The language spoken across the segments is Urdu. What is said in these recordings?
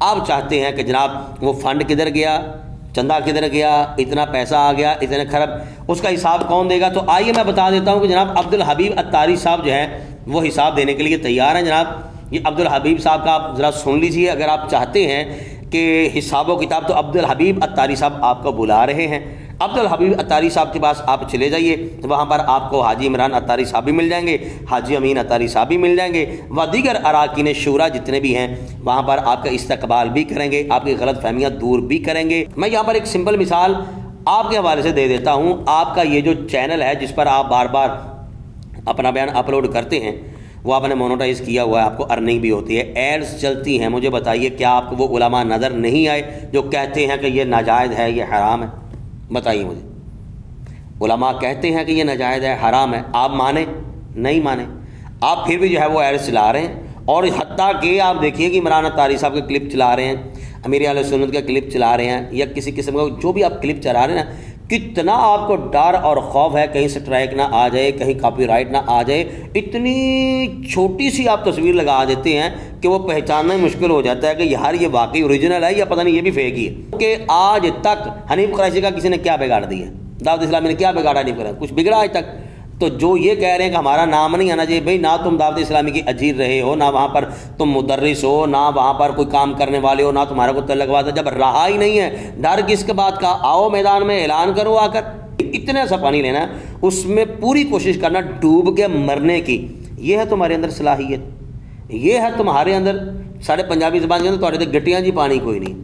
آپ چاہتے ہیں کہ جناب وہ فنڈ کدھر گیا، چندہ کدھر گیا، اتنا پیسہ آ گیا، اتنے کھرب، اس کا حساب کون دے گا؟ تو آئیے میں بتا دیتا ہوں کہ جناب عبدالحبیب اتاری صاحب جو ہیں وہ حساب دینے کے لیے تیار ہیں۔ جناب یہ عبدالحبیب صاحب کا آپ ذرا سن لیجئے، اگر آپ چاہتے ہیں کہ حساب و کتاب، تو عبدالحبیب اتاری صاحب آپ کو بلا رہے ہیں۔ عبدالحبیب اتاری صاحب کے پاس آپ چلے جائیے، وہاں پر آپ کو حاجی عمران اتاری صاحب بھی مل جائیں گے، حاجی امین اتاری صاحب بھی مل جائیں گے، و دیگر اراکین شورا جتنے بھی ہیں وہاں پر آپ کا استقبال بھی کریں گے، آپ کی غلط فہمیاں دور بھی کریں گے۔ میں یہاں پر ایک سمپل مثال آپ کے حوالے سے دے دیتا ہوں۔ آپ کا یہ جو چینل ہے جس پر آپ بار بار اپنا بیان اپلوڈ کرتے ہیں، وہ آپ نے مونوٹائز کیا ہوا ہے، آپ کو ارننگ بھی ہوتی ہے، ایڈز چلتی ہیں۔ مجھے بتائیے کیا آپ کو وہ علماء نظر نہیں آئے جو کہتے ہیں کہ یہ ناجائز ہے، یہ حرام ہے؟ بتائیے مجھے۔ علماء کہتے ہیں کہ یہ ناجائز ہے، حرام ہے، آپ مانیں؟ نہیں مانیں، آپ پھر بھی جو ہے وہ ایڈز چلا رہے ہیں۔ اور حتیٰ کہ آپ دیکھیے کہ عمران اتاری صاحب کے کلپ چلا رہے ہیں، امیر اہل سنت کے کلپ چلا رہے ہیں، یا کسی قسم کا جو بھی آپ کلپ چلا رہے ہیں نا، کتنا آپ کو ڈر اور خوف ہے کہیں سٹرائک نہ آ جائے، کہیں کاپی رائٹ نہ آ جائے۔ اتنی چھوٹی سی آپ تصویر لگا دیتے ہیں کہ وہ پہچاننا مشکل ہو جاتا ہے کہ یار یہ واقعی اوریجنل ہے یا پتہ نہیں یہ بھی فیک ہی ہے۔ کہ آج تک حنیف قریشی کا کسی نے کیا بگاڑ دیا ہے؟ دعوت اسلامی نے کیا بگاڑا؟ نہیں کرا، کچھ بگڑا آج تک؟ تو جو یہ کہہ رہے ہیں کہ ہمارا نام نہیں آنا چاہیے، بھئی نہ تم دعوت اسلامی کی اجیر رہے ہو، نہ وہاں پر تم مدرس ہو، نہ وہاں پر کوئی کام کرنے والے ہو، نہ تمہارا کوئی تعلق بات ہے، جب رہا ہی نہیں ہے ڈر کس کے بات کا؟ آؤ میدان میں اعلان کرو آ کر، اتنا سا پانی لینا ہے، اس میں پوری کوشش کرنا ڈوب کے مرنے کی۔ یہ ہے تمہارے اندر صلاحیت، یہ ہے تمہارے اندر، سارے پنجابی زبان کے اندر تمہارے تے گٹیاں جی پانی کوئی نہیں۔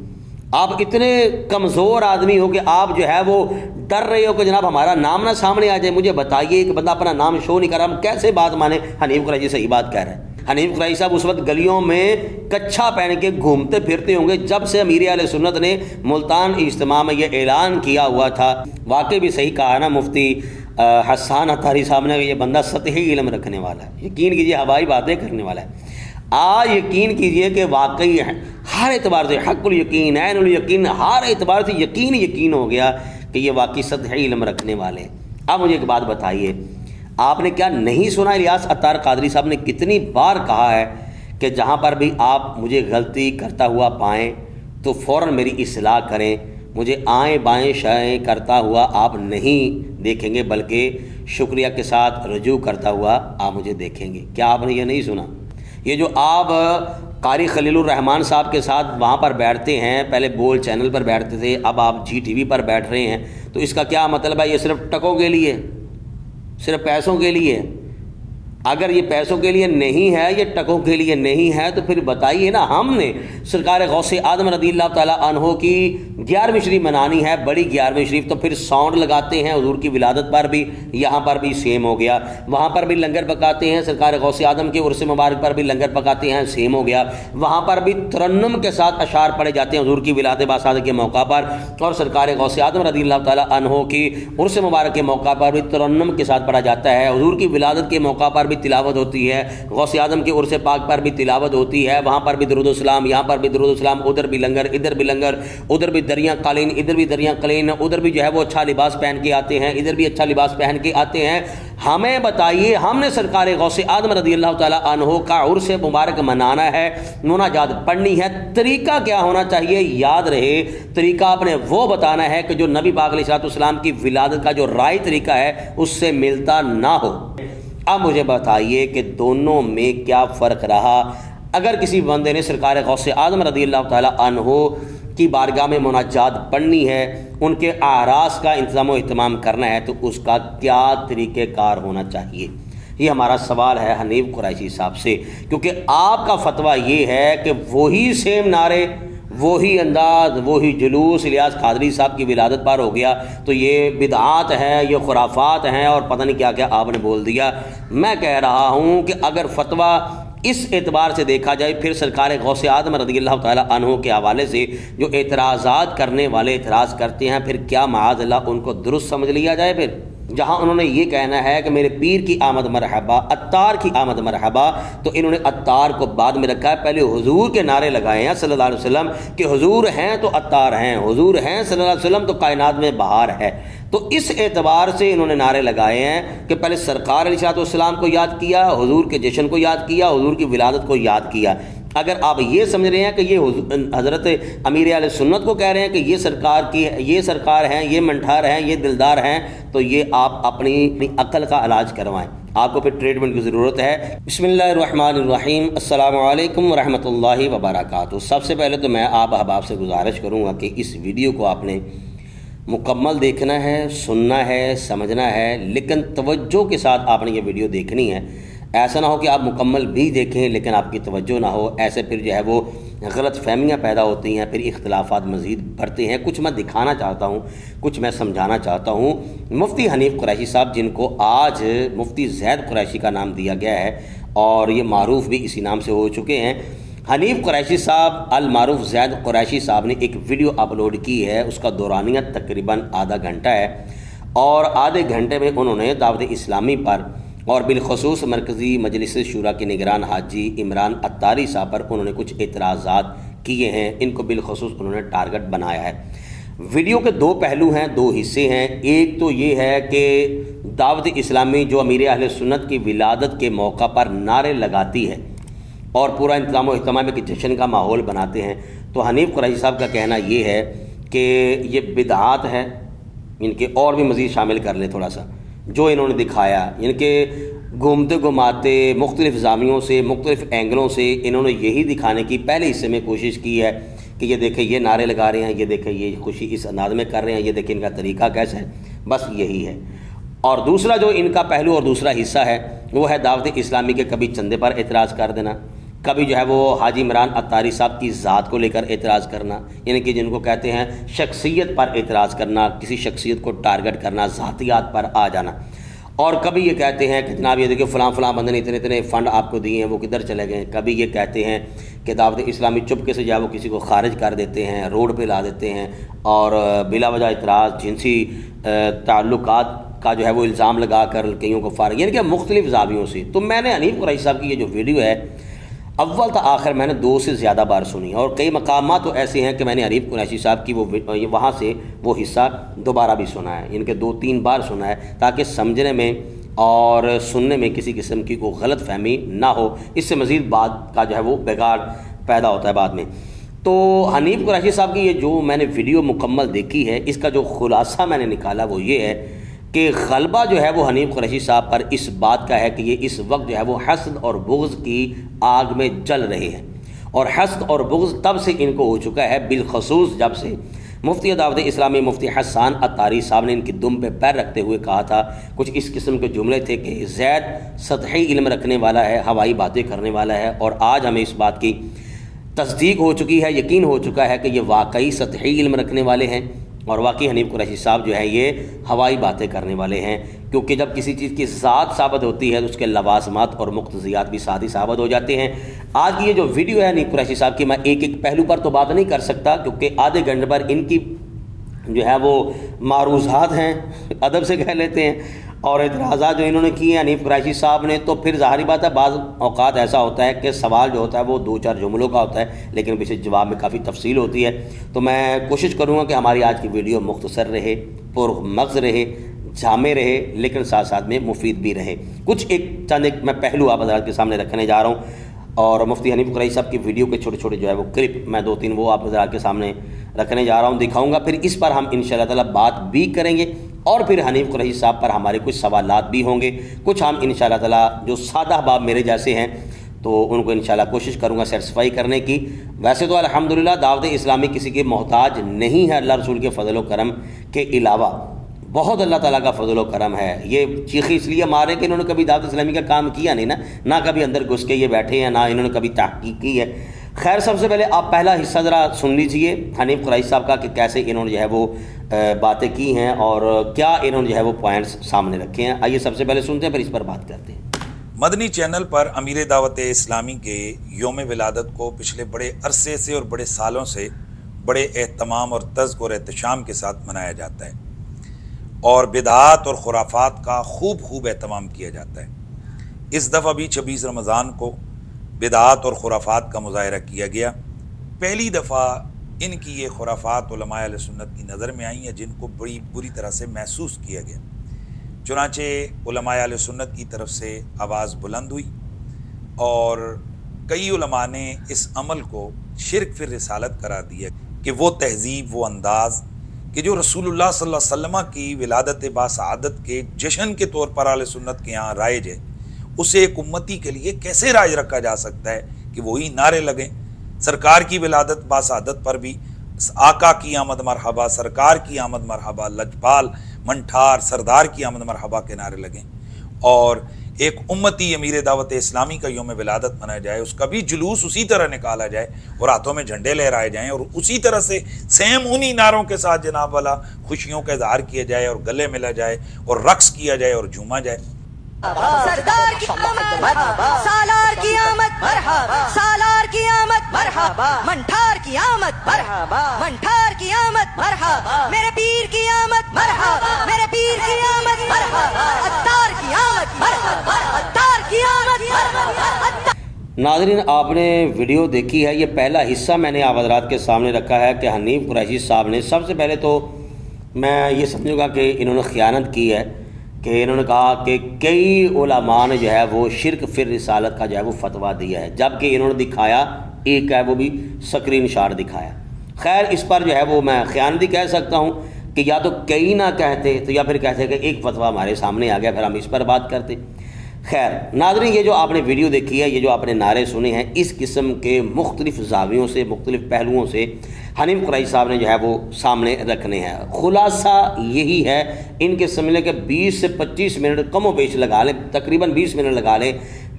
آپ اتنے کمزور آدمی ہو کہ آپ جو ہے وہ ڈر رہے ہو کہ جناب ہمارا نام نہ سامنے آ جائے۔ مجھے بتائیے کہ بندہ اپنا نام شو نہیں کر رہا، ہم کیسے بات مانیں؟ حنیف قریشی صحیح بات کہہ رہے ہیں۔ حنیف قریشی صاحب اس وقت گلیوں میں کچھا پہن کے گھومتے پھرتے ہوں گے جب سے امیر اہل سنت نے ملتان اجتماع میں یہ اعلان کیا ہوا تھا۔ واقعی بھی صحیح کہا نا مفتی حسان اتاری صاحب نے کہ یہ بندہ سطحی علم رکھنے والا ہے، یقین کیجئے ہوائی باتیں کرنے والا ہے۔ آج یقین کیجئے کہ واقعی ہر اعتبار سے حق الیقین، عین الیقین، ہر اعتبار سے یقین ہو گیا کہ یہ واقعی سطحی علم رکھنے والے ہیں۔ اب مجھے ایک بات بتائیے، آپ نے کیا نہیں سنا الیاس عطار قادری صاحب نے کتنی بار کہا ہے کہ جہاں پر بھی آپ مجھے غلطی کرتا ہوا پائیں تو فوراً میری اصلاح کریں، مجھے آئیں بائیں شائیں کرتا ہوا آپ نہیں دیکھیں گے بلکہ شکریہ کے ساتھ رجوع کرتا ہوا آپ مجھے دیکھیں گے۔ کیا آپ نے یہ نہیں سنا؟ یہ جو آپ قاری خلیل الرحمان صاحب کے ساتھ وہاں پر بیٹھتے ہیں، پہلے بول چینل پر بیٹھتے تھے، اب آپ جی ٹی وی پر بیٹھ رہے ہیں، تو اس کا کیا مطلب ہے؟ یہ صرف ٹکوں کے لیے، صرف پیسوں کے لیے؟ اگر یہ پیسوں کے لیے نہیں ہے، یہ ٹکوں کے لیے نہیں ہے، تو پھر بتائیے نا، ہم نے سرکار غوث اعظم رضی اللہ تعالیٰ عنہ کی 11ویں شریف منانی ہے، بڑی 11ویں شریف، تو پھر ساؤنڈ لگاتے ہیں حضور کی ولادت پر بھی، یہاں پر بھی سیم ہو گیا، وہاں پر بھی لنگر پکاتے ہیں، سرکار غوث اعظم کے عرس مبارک پر بھی لنگر پکاتے ہیں، سیم ہو گیا، وہاں پر بھی ترنم کے ساتھ اشعار پڑھے جاتے ہیں حضور کی ولادت باسعادت کے موقع پر، اور سرکار غوث اعظم رضی اللہ تعالیٰ عنہ کی عرس مبارک کے موقع پر بھی ترنم کے ساتھ پڑھا جاتا ہے، حضور کی ولادت کے موقع پر بھی تلاوت ہوتی ہے، غوث اعظم کے عرس پاک پر بھی تلاوت ہوتی ہے، وہاں پر بھی درود و سلام، یہاں پر بھی درود و سلام، ادھر بھی لنگر، ادھر بھی لنگر، ادھر بھی دریاں قالین، ادھر بھی دریاں قالین، ادھر بھی جو ہے وہ اچھا لباس پہن کے آتے ہیں، ادھر بھی اچھا لباس پہن کے آتے ہیں۔ ہمیں بتائیے، ہم نے سرکار غوث اعظم رضی اللہ تعالیٰ عنہ کا عرس مبارک منانا ہے، مناجات پڑھنی ہے، طریقہ کیا ہونا چاہیے یاد رہے، طریقہ آپ نے وہ بتانا ہے کہ جو نبی پاک علیہ السلام کی ولادت کا جو رائے طریقہ ہے اس سے ملتا نہ ہو۔ اب مجھے بتائیے کہ دونوں میں کیا فرق رہا؟ اگر کسی بندے نے سرکار غوث اعظم رضی اللہ تعالیٰ عنہ کی بارگاہ میں مناجات پڑھنی ہے، ان کے اعراس کا انتظام و اہتمام کرنا ہے، تو اس کا کیا طریقہ کار ہونا چاہیے؟ یہ ہمارا سوال ہے حنیف قریشی صاحب سے، کیونکہ آپ کا فتویٰ یہ ہے کہ وہی سیم نعرے، وہی انداز، وہی جلوس الیاس قادری صاحب کی ولادت پر ہو گیا تو یہ بدعات ہے، یہ خرافات ہیں، اور پتہ نہیں کیا کیا آپ نے بول دیا۔ میں کہہ رہا ہوں کہ اگر فتویٰ اس اعتبار سے دیکھا جائے، پھر سرکار غوث اعظم رضی اللہ تعالیٰ عنہ کے حوالے سے جو اعتراضات کرنے والے اعتراض کرتے ہیں، پھر کیا معاذ اللہ ان کو درست سمجھ لیا جائے؟ پھر جہاں انہوں نے یہ کہنا ہے کہ میرے پیر کی آمد مرحبا، عطار کی آمد مرحبا، تو انہوں نے عطار کو بعد میں رکھا ہے، پہلے حضور کے نعرے لگائے ہیں صلی اللہ علیہ وسلم کہ حضور ہیں تو عطار ہیں، حضور ہیں صلی اللہ علیہ وسلم تو کائنات میں بہار ہے۔ تو اس اعتبار سے انہوں نے نعرے لگائے ہیں کہ پہلے سرکار علیہ السلام کو یاد کیا، حضور کے جشن کو یاد کیا، حضور کی ولادت کو یاد کیا۔ اگر آپ یہ سمجھ رہے ہیں کہ یہ حضرت امیر اہل سنت کو کہہ رہے ہیں کہ یہ سرکار ہیں، یہ منٹھار ہیں، یہ دلدار ہیں، تو یہ آپ اپنی عقل کا علاج کروائیں، آپ کو پھر ٹریٹمنٹ کی ضرورت ہے۔ بسم اللہ الرحمن الرحیم، السلام علیکم ورحمۃ اللہ وبرکاتہ۔ سب سے پہلے تو میں آپ احباب سے گزارش کروں گا کہ اس ویڈیو کو آپ نے مکمل دیکھنا ہے، سننا ہے، سمجھنا ہے، لیکن توجہ کے ساتھ آپ نے یہ ویڈیو دیکھنی ہے۔ ایسا نہ ہو کہ آپ مکمل بھی دیکھیں لیکن آپ کی توجہ نہ ہو، ایسے پھر جو ہے وہ غلط فہمیاں پیدا ہوتی ہیں، پھر اختلافات مزید بڑھتے ہیں۔ کچھ میں دکھانا چاہتا ہوں، کچھ میں سمجھانا چاہتا ہوں۔ مفتی حنیف قریشی صاحب، جن کو آج مفتی زید قریشی کا نام دیا گیا ہے اور یہ معروف بھی اسی نام سے ہو چکے ہیں، حنیف قریشی صاحب المعروف زید قریشی صاحب نے ایک ویڈیو اپلوڈ کی ہے، اس کا دورانیہ تقریباً آدھا گھنٹہ ہے، اور آدھے گھنٹے میں انہوں نے دعوت اسلامی پر اور بالخصوص مرکزی مجلس شورا کے نگران حاجی عمران عطاری صاحب پر انہوں نے کچھ اعتراضات کیے ہیں، ان کو بالخصوص انہوں نے ٹارگٹ بنایا ہے۔ ویڈیو کے دو پہلو ہیں، دو حصے ہیں۔ ایک تو یہ ہے کہ دعوت اسلامی جو امیر اہل سنت کی ولادت کے موقع پر نعرے لگاتی ہے اور پورا انتظام و اہتمام کے جشن کا ماحول بناتے ہیں، تو حنیف قریشی صاحب کا کہنا یہ ہے کہ یہ بدعات ہے، ان کے اور بھی مزید شامل کر لیں تھوڑا سا جو انہوں نے دکھایا، ان کے گھومتے گھماتے مختلف زاویوں سے، مختلف اینگلوں سے انہوں نے یہی دکھانے کی پہلے حصے میں کوشش کی ہے کہ یہ دیکھیں یہ نعرے لگا رہے ہیں، یہ دیکھیں یہ خوشی اس انداز میں کر رہے ہیں، یہ دیکھیں ان کا طریقہ کیسا ہے، بس یہی ہے۔ اور دوسرا جو ان کا پہلو اور دوسرا حصہ ہے وہ ہے دعوت اسلامی کے کبھی چندے پر اعتراض کر دینا، کبھی جو ہے وہ حاجی عمران عطاری صاحب کی ذات کو لے کر اعتراض کرنا، یعنی کہ جن کو کہتے ہیں شخصیت پر اعتراض کرنا، کسی شخصیت کو ٹارگٹ کرنا، ذاتیات پر آ جانا۔ اور کبھی یہ کہتے ہیں کہ جناب یہ دیکھیں فلاں بندے نے اتنے فنڈ آپ کو دیے ہیں، وہ کدھر چلے گئے۔ کبھی یہ کہتے ہیں کہ دعوت اسلامی چپکے سے جو ہے وہ کسی کو خارج کر دیتے ہیں، روڈ پہ لا دیتے ہیں، اور بلا وجہ اعتراض، جنسی تعلقات کا جو ہے وہ الزام لگا کر کئیوں کو فارغ، یعنی کہ مختلف زاویوں سے۔ تو میں نے حنیف قریشی صاحب کی یہ جو ویڈیو ہے اول تا آخر میں نے 2 سے زیادہ بار سنی، اور کئی مقامات تو ایسے ہیں کہ میں نے حنیف قریشی صاحب کی وہاں سے وہ حصہ دوبارہ بھی سنا ہے، ان کے 2-3 بار سنا ہے، تاکہ سمجھنے میں اور سننے میں کسی قسم کی کوئی غلط فہمی نہ ہو، اس سے مزید بات کا جو ہے وہ بگاڑ پیدا ہوتا ہے بعد میں۔ تو حنیف قریشی صاحب کی یہ جو میں نے ویڈیو مکمل دیکھی ہے، اس کا جو خلاصہ میں نے نکالا وہ یہ ہے کہ غلبہ جو ہے وہ حنیف قریشی صاحب پر اس بات کا ہے کہ یہ اس وقت جو ہے وہ حسد اور بغض کی آگ میں جل رہے ہیں، اور حسد اور بغض تب سے ان کو ہو چکا ہے، بالخصوص جب سے مفتی دعوت اسلامی مفتی حسان عطاری صاحب نے ان کی دم پہ پیر رکھتے ہوئے کہا تھا، کچھ اس قسم کے جملے تھے کہ زید سطحی علم رکھنے والا ہے، ہوائی باتیں کرنے والا ہے، اور آج ہمیں اس بات کی تصدیق ہو چکی ہے، یقین ہو چکا ہے کہ یہ واقعی سطحی علم رکھنے والے ہیں، اور واقعی حنیف قریشی صاحب جو ہے یہ ہوائی باتیں کرنے والے ہیں، کیونکہ جب کسی چیز کی ذات ثابت ہوتی ہے تو اس کے لوازمات اور مقتضیات بھی ساتھ ہی ثابت ہو جاتے ہیں۔ آج کی یہ جو ویڈیو ہے حنیف قریشی صاحب کی، میں ایک پہلو پر تو بات نہیں کر سکتا کیونکہ آدھے گھنٹے پر ان کی جو ہے وہ معروضات ہیں، ادب سے کہہ لیتے ہیں، اور اعتراضات جو انہوں نے کیے ہیں حنیف قریشی صاحب نے، تو پھر ظاہری بات ہے بعض اوقات ایسا ہوتا ہے کہ سوال جو ہوتا ہے وہ 2-4 جملوں کا ہوتا ہے، لیکن پیچھے جواب میں کافی تفصیل ہوتی ہے۔ تو میں کوشش کروں گا کہ ہماری آج کی ویڈیو مختصر رہے، پر مغز رہے، جامع رہے، لیکن ساتھ ساتھ میں مفید بھی رہے۔ کچھ چند میں پہلو آپ حضرات کے سامنے رکھنے جا رہا ہوں، اور مفتی حنیف قریشی صاحب کی ویڈیو کے چھوٹے جو ہے وہ کلپ میں 2-3 وہ آپ حضرات کے سامنے رکھنے جا رہا ہوں، دکھاؤں گا، پھر اس پر ہم انشاءاللہ تعالی بات بھی کریں گے، اور پھر حنیف قریشی صاحب پر ہمارے کچھ سوالات بھی ہوں گے، کچھ ہم انشاءاللہ تعالی جو سادہ باب میرے جیسے ہیں تو ان کو انشاءاللہ کوشش کروں گا سیٹسفائی کرنے کی۔ ویسے تو الحمدللہ دعوت اسلامی کسی کے محتاج نہیں ہے، اللہ رسول کے فضل و کرم کے علاوہ بہت اللہ تعالیٰ کا فضل و کرم ہے۔ یہ چیخی اس لیے مارے کہ انہوں نے کبھی دعوت اسلامی کا کام کیا نہیں نا، نہ کبھی اندر گھس کے یہ بیٹھے ہیں، نہ انہوں نے کبھی تحقیق کی ہے۔ خیر، سب سے پہلے آپ پہلا حصہ ذرا سن لیجئے حنیف قریشی صاحب کا کہ کیسے انہوں نے جو ہے وہ باتیں کی ہیں اور کیا انہوں نے جو ہے وہ پوائنٹس سامنے رکھے ہیں۔ آئیے سب سے پہلے سنتے ہیں، پھر اس پر بات کرتے ہیں۔ مدنی چینل پر امیر دعوت اسلامی کے یوم ولادت کو پچھلے بڑے عرصے سے اور بڑے سالوں سے بڑے اہتمام اور تذکر اور احتشام کے ساتھ منایا جاتا ہے، اور بدعات اور خرافات کا خوب اہتمام کیا جاتا ہے۔ اس دفعہ بھی 26 رمضان کو بدعات اور خرافات کا مظاہرہ کیا گیا۔ پہلی دفعہ ان کی یہ خرافات علماء اہل سنت کی نظر میں آئیں ہیں، جن کو بڑی بری طرح سے محسوس کیا گیا۔ چنانچہ علماء اہل سنت کی طرف سے آواز بلند ہوئی، اور کئی علماء نے اس عمل کو شرک فی الرسالت قرار دیا کہ وہ تہذیب، وہ انداز کہ جو رسول اللہ صلی اللہ علیہ وسلم کی ولادت باسعادت کے جشن کے طور پر اہل سنت کے یہاں رائج ہے، اسے ایک امتی کے لیے کیسے رائج رکھا جا سکتا ہے کہ وہی نعرے لگیں؟ سرکار کی ولادت باسعادت پر بھی آقا کی آمد مرحبا، سرکار کی آمد مرحبا، لجپال، منٹھار، سردار کی آمد مرحبا کے نعرے لگیں، اور ایک امتی امیر دعوت اسلامی کا یوم ولادت منایا جائے، اس کا بھی جلوس اسی طرح نکالا جائے اور ہاتھوں میں جھنڈے لہرائے جائیں، اور اسی طرح سے سیم انہی نعروں کے ساتھ جناب والا خوشیوں کا اظہار کیا جائے اور گلے ملا جائے اور رقص کیا جائے اور جھوما جائے۔ سردار کی آمد مرحبا، سالار کی آمد مرحبا، سالار کی آمد مرحبا، منٹھار کی آمد مرحبا، منٹھار کی آمد مرحبا، میرے پیر کی آمد مرحبا، میرے پیر کی آمد مرحبا، عطار کی آمد مرحبا، عطار کی آمد مرحبا۔ ناظرین، آپ نے ویڈیو دیکھی ہے، یہ پہلا حصہ میں نے آپ حضرات کے سامنے رکھا ہے کہ حنیف قریشی صاحب نے سب سے پہلے تو میں یہ سمجھوں گا کہ انہوں نے خیانت کی ہے کہ انہوں نے کہا کہ کئی علماء نے جو ہے وہ شرک فی الرسالت کا جو ہے وہ فتویٰ دیا ہے، جبکہ انہوں نے دکھایا ایک ہے، وہ بھی سکرین شاٹ دکھایا۔ خیر، اس پر جو ہے وہ میں خیانتی کہہ سکتا ہوں کہ یا تو کئی نہ کہتے تو یا پھر کہتے کہ ایک فتویٰ ہمارے سامنے آ گیا، پھر ہم اس پر بات کرتے۔ خیر ناظرین، یہ جو آپ نے ویڈیو دیکھی ہے، یہ جو آپ نے نعرے سنے ہیں، اس قسم کے مختلف زاویوں سے، مختلف پہلوؤں سے حنیف قریشی صاحب نے جو ہے وہ سامنے رکھنے ہیں۔ خلاصہ یہی ہے، ان کے سمجھنے کے 20 سے 25 منٹ کم و بیش لگا لیں، تقریباً 20 منٹ لگا لیں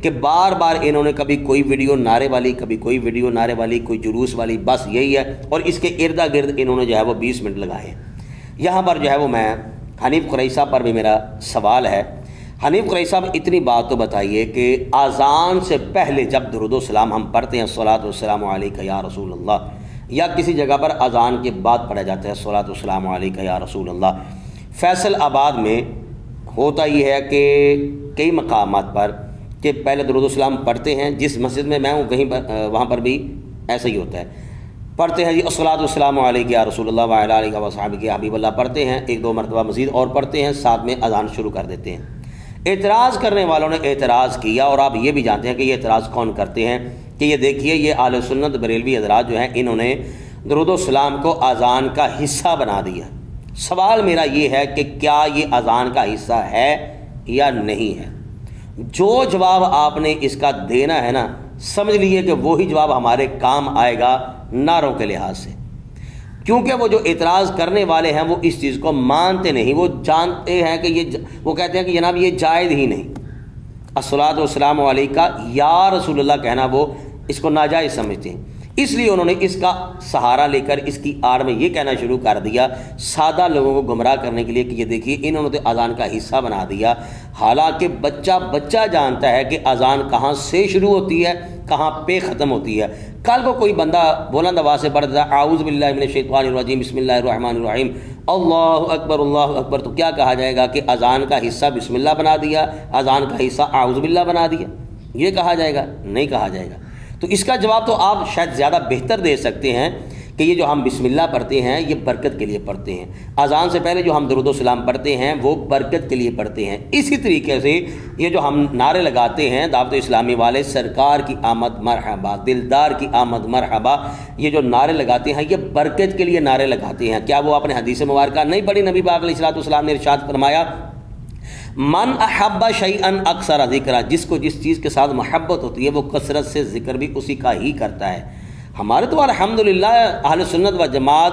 کہ بار بار انہوں نے کبھی کوئی ویڈیو نعرے والی، کبھی کوئی ویڈیو نعرے والی، کوئی جلوس والی، بس یہی ہے، اور اس کے ارد گرد انہوں نے جو ہے وہ 20 منٹ لگائے۔ یہاں پر جو ہے وہ میں حنیف قریشی صاحب پر بھی میرا سوال ہے۔ حنیف قریشی صاحب، اتنی بات تو بتائیے کہ اذان سے پہلے جب درود و سلام ہم پڑھتے ہیں، الصلاۃ والسلام علیک یا رسول اللہ، یا کسی جگہ پر اذان کے بعد پڑھا جاتا ہے الصلاۃ والسلام علیک یا رسول اللہ، فیصل آباد میں ہوتا یہ ہے کہ کئی مقامات پر کہ پہلے درود و سلام پڑھتے ہیں، جس مسجد میں میں ہوں وہاں پر بھی ایسا ہی ہوتا ہے، پڑھتے ہیں جی الصلاۃ والسلام علیک یا رسول اللہ وعلی آلہ وصحبہ یا حبیب اللہ، پڑھتے ہیں، ایک دو مرتبہ مزید اور پڑھتے ہیں، ساتھ میں اذان شروع کر دیتے ہیں۔ اعتراض کرنے والوں نے اعتراض کیا، اور آپ یہ بھی جانتے ہیں کہ یہ اعتراض کون کرتے ہیں، کہ یہ دیکھیے یہ اہل سنت بریلوی حضرات جو ہیں، انہوں نے درود و سلام کو اذان کا حصہ بنا دیا۔ سوال میرا یہ ہے کہ کیا یہ اذان کا حصہ ہے یا نہیں ہے؟ جو جواب آپ نے اس کا دینا ہے نا، سمجھ لیجیے کہ وہی جواب ہمارے کام آئے گا نعروں کے لحاظ سے، کیونکہ وہ جو اعتراض کرنے والے ہیں وہ اس چیز کو مانتے نہیں، وہ جانتے ہیں کہ وہ کہتے ہیں کہ جناب یہ جائز ہی نہیں، الصلاۃ والسلام علیکہ یا رسول اللہ کہنا وہ اس کو ناجائز سمجھتے ہیں، اس لیے انہوں نے اس کا سہارا لے کر اس کی آڑ میں یہ کہنا شروع کر دیا سادہ لوگوں کو گمراہ کرنے کے لیے کہ یہ دیکھیے انہوں نے اذان کا حصہ بنا دیا، حالانکہ بچہ جانتا ہے کہ اذان کہاں سے شروع ہوتی ہے، کہاں پہ ختم ہوتی ہے۔ کل کو کوئی بندہ بلند آواز سے پڑھتا ہے اعوذ باللہ من الشیطان الرجیم بسم اللہ الرحمن الرحیم اللہ اکبر، تو کیا کہا جائے گا کہ اذان کا حصہ بسم اللہ بنا دیا، اذان کا حصہ اعوذ باللہ بنا دیا؟ یہ کہا جائے گا؟ نہیں کہا جائے گا۔ تو اس کا جواب تو آپ شاید زیادہ بہتر دے سکتے ہیں کہ یہ جو ہم بسم اللہ پڑھتے ہیں یہ برکت کے لیے پڑھتے ہیں، اذان سے پہلے جو ہم درود و سلام پڑھتے ہیں وہ برکت کے لیے پڑھتے ہیں۔ اسی طریقے سے یہ جو ہم نعرے لگاتے ہیں دعوت اسلامی والے، سرکار کی آمد مرحبا، دلدار کی آمد مرحبا، یہ جو نعرے لگاتے ہیں یہ برکت کے لیے نعرے لگاتے ہیں۔ کیا وہ اپنے حدیث مبارکہ نہیں پڑھی؟ نبی پاک علیہ الصلوۃ والسلام نے ارشاد فرمایا من احب شیئا اکثر ذکرہ، جس کو جس چیز کے ساتھ محبت ہوتی ہے وہ کثرت سے ذکر بھی اسی کا ہی کرتا ہے۔ ہمارے تو الحمدللہ اہل سنت و جماعت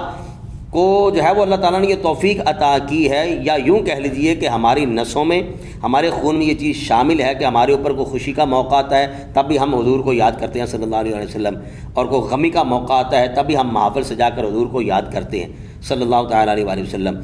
کو جو ہے وہ اللہ تعالیٰ نے یہ توفیق عطا کی ہے، یا یوں کہہ لیجئے کہ ہماری نسوں میں، ہمارے خون میں یہ چیز شامل ہے کہ ہمارے اوپر کوئی خوشی کا موقع آتا ہے تب بھی ہم حضور کو یاد کرتے ہیں صلی اللہ علیہ وسلم، اور کوئی غمی کا موقع آتا ہے تب بھی ہم محافل سے جا کر حضور کو یاد کرتے ہیں صلی اللہ تعالیٰ علیہ وسلم۔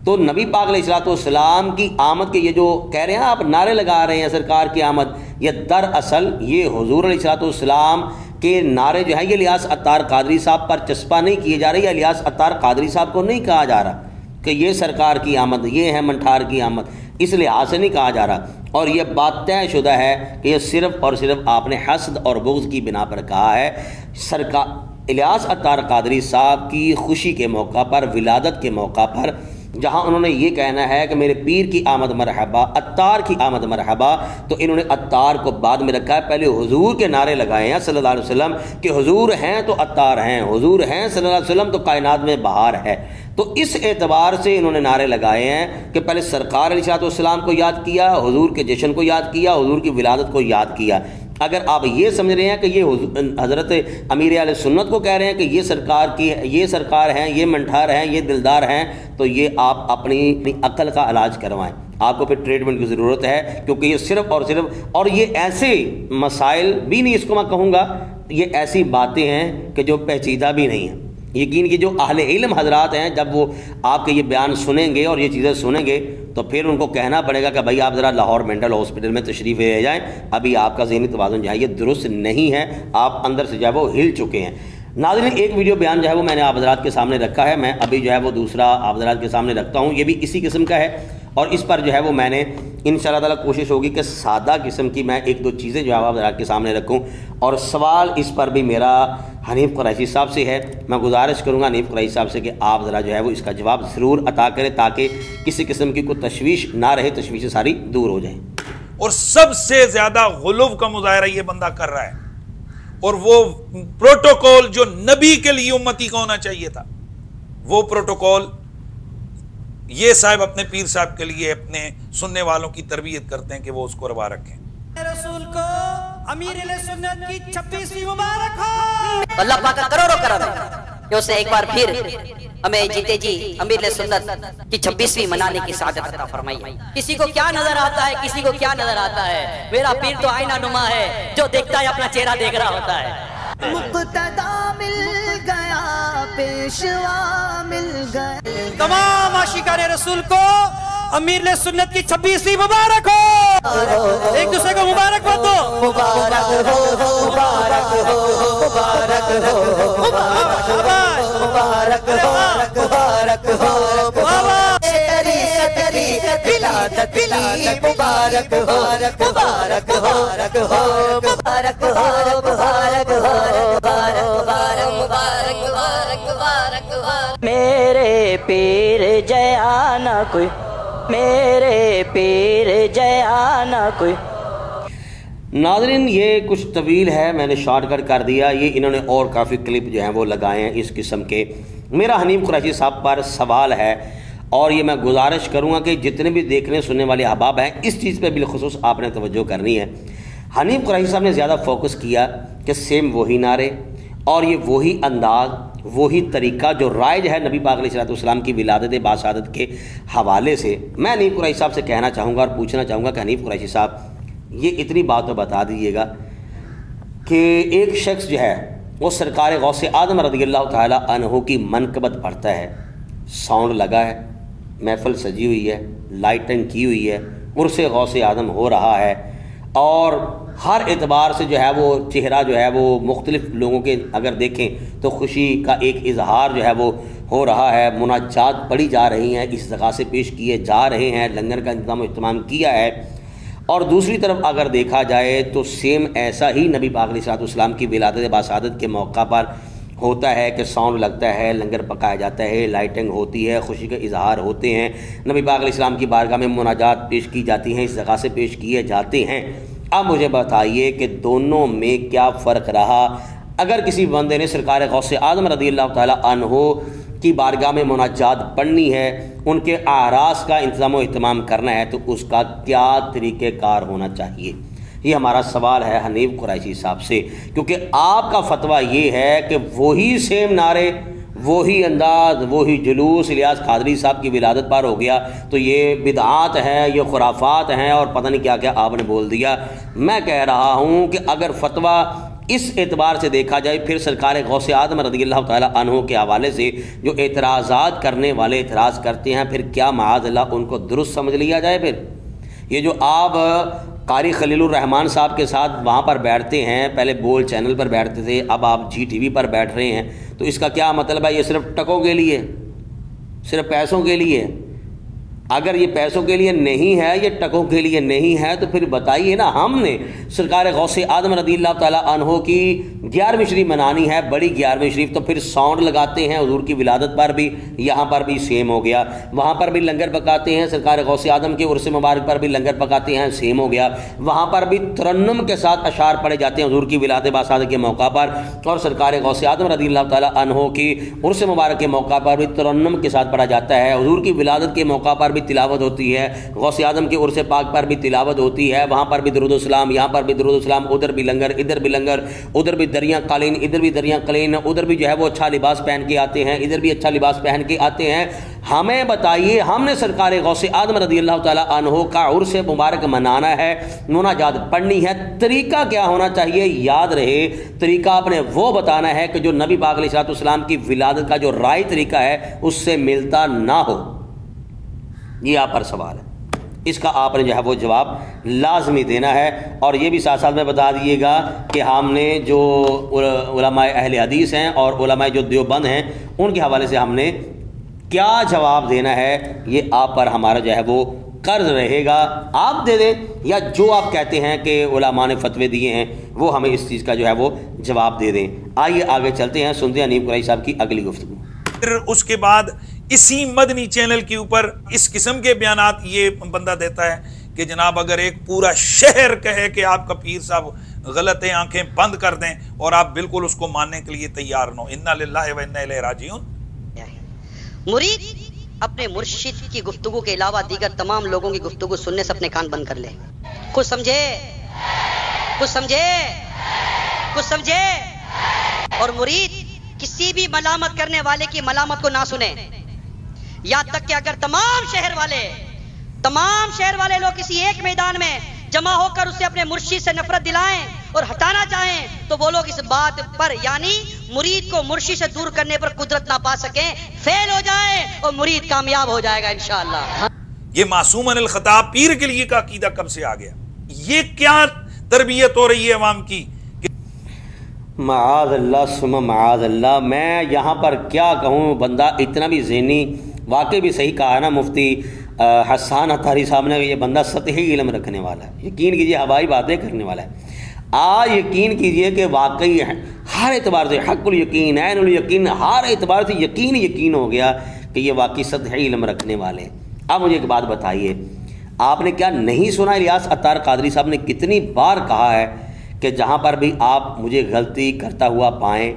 تو نبی پاک علیہ الصلوۃ والسلام کی آمد کے یہ جو کہہ رہے ہیں آپ نعرے لگا رہے ہیں سرکار کی آمد، یہ دراصل یہ حضور علیہ الصلوۃ والسلام کے نعرے جو ہیں یہ الیاس عطار قادری صاحب پر چسپاں نہیں کیے جا رہے، یا الیاس عطار قادری صاحب کو نہیں کہا جا رہا کہ یہ سرکار کی آمد، یہ ہے منٹھار کی آمد، اس لحاظ سے نہیں کہا جا رہا، اور یہ بات طے شدہ ہے کہ یہ صرف اور صرف آپ نے حسد اور بغض کی بنا پر کہا ہے۔ سرکار الیاس عطار قادری صاحب کی خوشی کے موقع پر، ولادت کے موقع پر جہاں انہوں نے یہ کہنا ہے کہ میرے پیر کی آمد مرحبا، عطار کی آمد مرحبا، تو انہوں نے عطار کو بعد میں رکھا ہے، پہلے حضور کے نعرے لگائے ہیں صلی اللہ علیہ وسلم کہ حضور ہیں تو عطار ہیں، حضور ہیں صلی اللہ علیہ وسلم تو کائنات میں بہار ہے۔ تو اس اعتبار سے انہوں نے نعرے لگائے ہیں کہ پہلے سرکار علیہ السلام کو یاد کیا، حضور کے جشن کو یاد کیا، حضور کی ولادت کو یاد کیا۔ اگر آپ یہ سمجھ رہے ہیں کہ یہ حضرت امیر اہل سنت کو کہہ رہے ہیں کہ یہ سرکار ہیں، یہ منٹھار ہیں، یہ دلدار ہیں، تو یہ آپ اپنی عقل کا علاج کروائیں۔ آپ کو پھر ٹریٹمنٹ کی ضرورت ہے، کیونکہ یہ صرف اور یہ ایسے مسائل بھی نہیں، اس کو میں کہوں گا یہ ایسی باتیں ہیں کہ جو پیچیدہ بھی نہیں ہیں۔ یقین کہ جو اہل علم حضرات ہیں جب وہ آپ کے یہ بیان سنیں گے اور یہ چیزیں سنیں گے تو پھر ان کو کہنا پڑے گا کہ بھائی آپ ذرا لاہور مینٹل ہاسپٹل میں تشریف لے جائیں، ابھی آپ کا ذہنی توازن جو ہے یہ درست نہیں ہے، آپ اندر سے جو ہے وہ ہل چکے ہیں۔ ناظرین، ایک ویڈیو بیان جو ہے وہ میں نے آپ حضرات کے سامنے رکھا ہے، میں ابھی جو ہے وہ دوسرا آپ حضرات کے سامنے رکھتا ہوں، یہ بھی اسی قسم کا ہے، اور اس پر جو ہے وہ میں نے انشاءاللہ تعالیٰ کوشش ہوگی کہ سادہ قسم کی میں ایک دو چیزیں جو ہے آپ حضرات کے سامنے رکھوں، اور سوال اس پر بھی میرا حنیف قریشی صاحب سے ہے۔ میں گزارش کروں گا حنیف قریشی صاحب سے کہ آپ ذرا جو ہے وہ اس کا جواب ضرور عطا کریں تاکہ کسی قسم کی کوئی تشویش نہ رہے، تشویشیں ساری دور ہو جائیں۔ اور سب سے زیادہ غلو کا مظاہرہ یہ بندہ کر رہا ہے، اور وہ پروٹوکول جو نبی کے لیے امتی کا ہونا چاہیے تھا، وہ پروٹوکول یہ صاحب اپنے پیر صاحب کے لیے اپنے سننے والوں کی تربیت کرتے ہیں کہ وہ اس کو روا رکھیں۔ رسول کو امیر اہل سنت کی 26ویں مبارک ہو۔ اللہ پاک کا کروڑوں کرم ہے کہ اسے ایک بار پھر ہمیں جیتے جی امیر اہل سنت کی 26ویں منانے کی سعادت عطا فرمائی۔ کسی کو کیا نظر آتا ہے، کسی کو کیا نظر آتا ہے، میرا پیر تو آئینہ نما ہے، جو دیکھتا ہے اپنا چہرہ دیکھ رہا ہوتا ہے۔ مقتدا مل گیا، پیشوا مل گیا، تمام عاشقان رسول کو امیر اہل سنت کی 26ویں مبارک ہو۔ ایک دوسرے کو مبارک بات دو۔ مبارک ہو، مبارک ہو، مبارک ہو، مبارک ہو، مبارک ہو، مبارک ہو، تیری ولادت مبارک ہو، مبارک ہو، مبارک ہو، مبارک ہو، مبارک ہو، مبارک ہو۔ میرے پیر جیا نہ کوئی، میرے پیر جیا نہ کوئی۔ ناظرین، یہ کچھ طویل ہے، میں نے شارٹ کٹ کر دیا، یہ انہوں نے اور کافی کلپ جو ہیں وہ لگائے ہیں اس قسم کے۔ میرا حنیف قریشی صاحب پر سوال ہے، اور یہ میں گزارش کروں گا کہ جتنے بھی دیکھنے سننے والے احباب ہیں اس چیز پہ بالخصوص آپ نے توجہ کرنی ہے۔ حنیف قریشی صاحب نے زیادہ فوکس کیا کہ سیم وہی نعرے اور یہ وہی انداز، وہی طریقہ جو رائج ہے نبی پاک علیہ السلام کی ولادت باسعادت کے حوالے سے۔ میں حنیف قریشی صاحب سے کہنا چاہوں گا اور پوچھنا چاہوں گا کہ حنیف قریشی صاحب یہ اتنی بات تو بتا دیجیے گا کہ ایک شخص جو ہے وہ سرکار غوث اعظم رضی اللہ تعالیٰ عنہ کی منقبت پڑھتا ہے، ساؤنڈ لگا ہے، محفل سجی ہوئی ہے، لائٹنگ کی ہوئی ہے، عرس غوث اعظم ہو رہا ہے، اور ہر اعتبار سے جو ہے وہ چہرہ جو ہے وہ مختلف لوگوں کے اگر دیکھیں تو خوشی کا ایک اظہار جو ہے وہ ہو رہا ہے، مناجات پڑھی جا رہی ہیں، استغاثے پیش کیے جا رہے ہیں، لنگر کا انتظام و اہتمام کیا ہے۔ اور دوسری طرف اگر دیکھا جائے تو سیم ایسا ہی نبی پاک علیہ السلام کی ولادت باسعادت کے موقع پر ہوتا ہے کہ ساؤنڈ لگتا ہے، لنگر پکایا جاتا ہے، لائٹنگ ہوتی ہے، خوشی کے اظہار ہوتے ہیں، نبی پاک علیہ السلام کی بارگاہ میں مناجات پیش کی جاتی ہیں، استغاثے پیش کیے جاتے ہیں۔ اب مجھے بتائیے کہ دونوں میں کیا فرق رہا؟ اگر کسی بندے نے سرکار غوث اعظم رضی اللہ تعالیٰ عنہ کی بارگاہ میں مناجات پڑھنی ہے، ان کے اعراض کا انتظام و اہتمام کرنا ہے، تو اس کا کیا طریقہ کار ہونا چاہیے؟ یہ ہمارا سوال ہے حنیف قریشی صاحب سے، کیونکہ آپ کا فتویٰ یہ ہے کہ وہی سیم نعرے، وہی انداز، وہی جلوس الیاس قادری صاحب کی ولادت پر ہو گیا تو یہ بدعات ہیں، یہ خرافات ہیں، اور پتہ نہیں کیا کیا آپ نے بول دیا۔ میں کہہ رہا ہوں کہ اگر فتویٰ اس اعتبار سے دیکھا جائے، پھر سرکار غوث اعظم رضی اللہ تعالیٰ عنہ کے حوالے سے جو اعتراضات کرنے والے اعتراض کرتے ہیں، پھر کیا معاذ اللہ ان کو درست سمجھ لیا جائے؟ پھر یہ جو آپ قاری خلیل الرحمان صاحب کے ساتھ وہاں پر بیٹھتے ہیں، پہلے بول چینل پر بیٹھتے تھے، اب آپ جی ٹی وی پر بیٹھ رہے ہیں، تو اس کا کیا مطلب ہے؟ یہ صرف ٹکوں کے لیے، صرف پیسوں کے لیے؟ اگر یہ پیسوں کے لیے نہیں ہے، یہ ٹکوں کے لیے نہیں ہے، تو پھر بتائیے نا، ہم نے سرکار غوث اعظم رضی اللہ تعالیٰ عنہ کی 11ویں شریف منانی ہے، بڑی 11ویں شریف، تو پھر ساؤنڈ لگاتے ہیں حضور کی ولادت پر بھی، یہاں پر بھی سیم ہو گیا، وہاں پر بھی لنگر پکاتے ہیں، سرکار غوث اعظم کے عرس مبارک پر بھی لنگر پکاتے ہیں، سیم ہو گیا، وہاں پر بھی ترنم کے ساتھ اشعار پڑھے جاتے ہیں حضور کی ولادت باصادق کے موقع پر، اور سرکار غوث اعظم رضی اللہ تعالیٰ عنہ کی عرس مبارک کے موقع پر بھی ترنم کے ساتھ پڑھا جاتا ہے، حضور کی ولادت کے موقع پر بھی تلاوت ہوتی ہے، غوث اعظم کے عرس پاک پر بھی تلاوت ہوتی ہے، وہاں پر بھی درود و سلام، یہاں پر بھی درود و سلام، ادھر بھی لنگر، ادھر بھی لنگر، ادھر بھی دریاں قالین، ادھر بھی دریاں قالین، ادھر بھی جو ہے وہ اچھا لباس پہن کے آتے ہیں، ادھر بھی اچھا لباس پہن کے آتے ہیں۔ ہمیں بتائیے، ہم نے سرکار غوث اعظم رضی اللہ تعالیٰ عنہ کا عرس مبارک منانا ہے، مناجات پڑھنی ہے، طریقہ کیا ہونا چاہیے؟ یاد رہے، طریقہ آپ نے وہ بتانا ہے کہ جو نبی پاک علیہ السلام کی ولادت کا جو رائی طریقہ ہے اس سے ملتا نہ ہو۔ یہ آپ پر سوال ہے، اس کا آپ نے جو ہے وہ جواب لازمی دینا ہے۔ اور یہ بھی ساتھ ساتھ میں بتا دیجیے گا کہ ہم نے جو علماء اہل حدیث ہیں اور علماء جو دیوبند ہیں ان کے حوالے سے ہم نے کیا جواب دینا ہے، یہ آپ پر ہمارا جو ہے وہ قرض رہے گا، آپ دے دیں، یا جو آپ کہتے ہیں کہ علماء نے فتوے دیے ہیں وہ ہمیں اس چیز کا جو ہے وہ جواب دے دیں۔ آئیے آگے چلتے ہیں، سنتے ہیں حنیف قریشی صاحب کی اگلی گفتگو۔ پھر اس کے بعد اسی مدنی چینل کے اوپر اس قسم کے بیانات یہ بندہ دیتا ہے کہ جناب اگر ایک پورا شہر کہے کہ آپ کا پیر صاحب غلط ہیں، آنکھیں بند کر دیں، اور آپ بالکل اس کو ماننے کے لیے تیار نہ ہو، انا للہ و انا الیہ راجعون۔ مرید اپنے مرشد کی گفتگو کے علاوہ دیگر تمام لوگوں کی گفتگو سننے سے اپنے کان بند کر لے۔ کچھ سمجھے، کچھ سمجھے، کچھ سمجھے۔ اور مرید کسی بھی ملامت کرنے والے کی ملامت کو نہ سنے، یہاں تک کہ اگر تمام شہر والے لوگ کسی ایک میدان میں جمع ہو کر اسے اپنے مرشد سے نفرت دلائیں اور ہٹانا چاہیں تو وہ لوگ اس بات پر، یعنی مرید کو مرشد سے دور کرنے پر قدرت نہ پا سکیں، فیل ہو جائیں اور مرید کامیاب ہو جائے گا انشاءاللہ۔ یہ معصوم عن الخطا پیر کے لیے کا عقیدہ کب سے آ گیا؟ یہ کیا تربیت ہو رہی ہے عوام کی؟ معاذ اللہ ثم معاذ اللہ، میں یہاں پر کیا کہوں، بندہ اتنا بھی ذہنی، واقعی بھی صحیح کہا ہے نا مفتی حسان عطاری صاحب نے، یہ بندہ سطحی علم رکھنے والا ہے، یقین کیجئے ہوائی باتیں کرنے والا ہے۔ آج یقین کیجئے کہ واقعی ہر اعتبار سے حق الیقین، عین الیقین، ہر اعتبار سے یقین ہو گیا کہ یہ واقعی سطحی علم رکھنے والے ہیں۔ اب مجھے ایک بات بتائیے، آپ نے کیا نہیں سنا الیاس عطار قادری صاحب نے کتنی بار کہا ہے کہ جہاں پر بھی آپ مجھے غلطی کرتا ہوا پائیں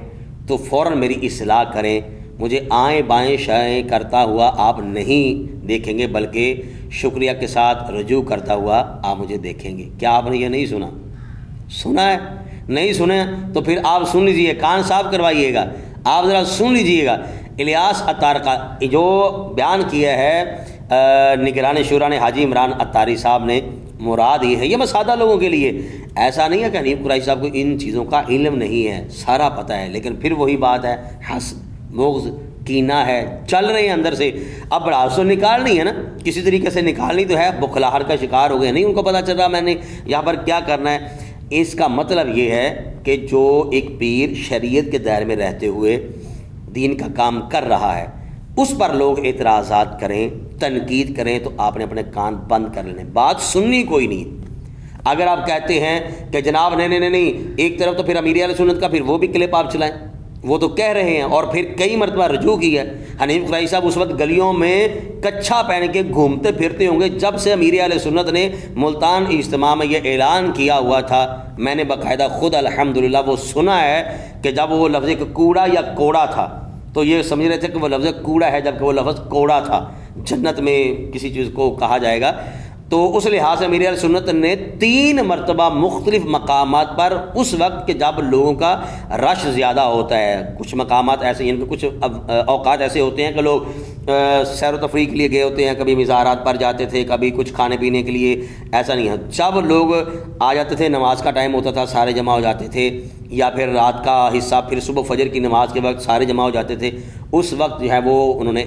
تو فوراً میری اصلاح کریں، مجھے آئیں بائیں شائیں کرتا ہوا آپ نہیں دیکھیں گے، بلکہ شکریہ کے ساتھ رجوع کرتا ہوا آپ مجھے دیکھیں گے۔ کیا آپ نے یہ نہیں سنا؟ سنا ہے؟ نہیں سنے تو پھر آپ سن لیجئے، کان صاف کروائیے گا، آپ ذرا سن لیجئے گا۔ الیاس عطار کا جو بیان کیا ہے نگران شورا نے حاجی عمران عطاری صاحب نے، مراد یہ ہے، یہ میں سادہ لوگوں کے لیے، ایسا نہیں ہے کہ حنیف قریشی صاحب کو ان چیزوں کا علم نہیں ہے، سارا پتہ ہے، لیکن پھر وہی بات ہے، حسد، بغض، کینہ ہے، چل رہے ہیں اندر سے۔ اب بڑھاس تو نکالنی ہے نا، کسی طریقے سے نکالنی تو ہے، بخلاہٹ کا شکار ہو گئے، نہیں ان کو پتہ چل رہا میں نے یہاں پر کیا کرنا ہے۔ اس کا مطلب یہ ہے کہ جو ایک پیر شریعت کے دائرے میں رہتے ہوئے دین کا کام کر رہا ہے، اس پر لوگ اعتراضات کریں، تنقید کریں، تو آپ نے اپنے کان بند کر لینے، بات سننی کوئی نہیں۔ اگر آپ کہتے ہیں کہ جناب نہیں ایک طرف تو پھر امیر اہل سنت کا پھر وہ بھی کلپ آپ چلائیں، وہ تو کہہ رہے ہیں، اور پھر کئی مرتبہ رجوع کی ہے۔ حنیف قریشی صاحب اس وقت گلیوں میں کچھا پہن کے گھومتے پھرتے ہوں گے جب سے امیر اہل سنت نے ملتان اجتماع میں یہ اعلان کیا ہوا تھا۔ میں نے باقاعدہ خود الحمدللہ وہ سنا ہے کہ جب وہ لفظ کوڑا یا کوڑا تھا تو یہ سمجھ رہے تھے کہ وہ لفظ کوڑا ہے، جبکہ وہ لفظ کوڑا تھا، جنت میں کسی چیز کو کہا جائے گا۔ تو اس لحاظ سے امیر اہل سنت نے 3 مرتبہ مختلف مقامات پر، اس وقت کہ جب لوگوں کا رش زیادہ ہوتا ہے، کچھ مقامات ایسے ہیں کہ کچھ اوقات ایسے ہوتے ہیں کہ لوگ سیر و تفریح کے لیے گئے ہوتے ہیں، کبھی مزارات پر جاتے تھے، کبھی کچھ کھانے پینے کے لیے، ایسا نہیں ہے، جب لوگ آ جاتے تھے، نماز کا ٹائم ہوتا تھا، سارے جمع ہو جاتے تھے، یا پھر رات کا حصہ، پھر صبح فجر کی نماز کے وقت سارے جمع ہو جاتے تھے، اس وقت جو ہے وہ انہوں نے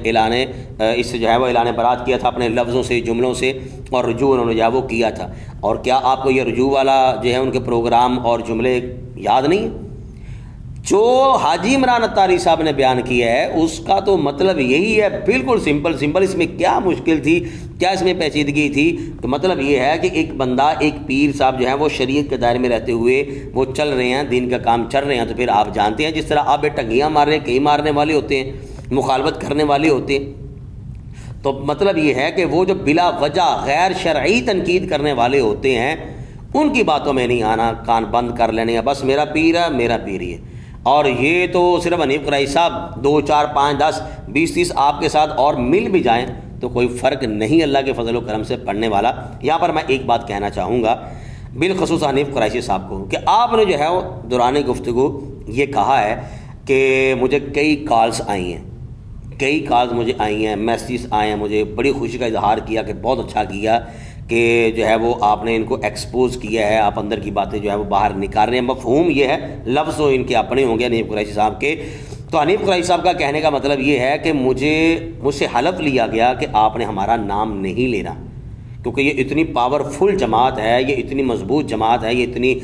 اس سے جو ہے وہ اعلان برات کیا تھا اپنے لفظوں سے، جملوں سے، اور رجوع انہوں نے جو ہے وہ کیا تھا۔ اور کیا آپ کو یہ رجوع والا جو ہے ان کے پروگرام اور جملے یاد نہیں ہیں؟ جو حاجی عمران اتاری صاحب نے بیان کیا ہے اس کا تو مطلب یہی ہے، بالکل سمپل، اس میں کیا مشکل تھی، کیا اس میں پیچیدگی تھی؟ تو مطلب یہ ہے کہ ایک بندہ، ایک پیر صاحب جو ہیں وہ شریعت کے دائرے میں رہتے ہوئے وہ چل رہے ہیں، دین کا کام چل رہے ہیں، تو پھر آپ جانتے ہیں جس طرح آپ ٹنگیاں مار رہے ہیں، کئی مارنے والے ہوتے ہیں، مخالفت کرنے والے ہوتے ہیں، تو مطلب یہ ہے کہ وہ جو بلا وجہ غیر شرعی تنقید کرنے والے ہوتے ہیں ان کی باتوں میں نہیں آنا، کان بند کر لینے، بس میرا پیر ہے، میرا پیر ہی ہے۔ اور یہ تو صرف حنیف قریشی صاحب 2 4 5 10 20 30 آپ کے ساتھ اور مل بھی جائیں تو کوئی فرق نہیں اللہ کے فضل و کرم سے پڑھنے والا۔ یہاں پر میں ایک بات کہنا چاہوں گا بالخصوص حنیف قریشی صاحب کو کہ آپ نے جو ہے وہ دوران گفتگو یہ کہا ہے کہ مجھے کئی کالز آئی ہیں، میسیج آئے ہیں، مجھے بڑی خوشی کا اظہار کیا کہ بہت اچھا کیا کہ جو ہے وہ آپ نے ان کو ایکسپوز کیا ہے، آپ اندر کی باتیں جو ہے وہ باہر نکال رہے ہیں۔ مفہوم یہ ہے، لفظ ان کے اپنے ہوں گے حنیف قریشی صاحب کے، تو حنیف قریشی صاحب کا کہنے کا مطلب یہ ہے کہ مجھ سے حلف لیا گیا کہ آپ نے ہمارا نام نہیں لینا، کیونکہ یہ اتنی پاورفل جماعت ہے، یہ اتنی مضبوط جماعت ہے، یہ اتنی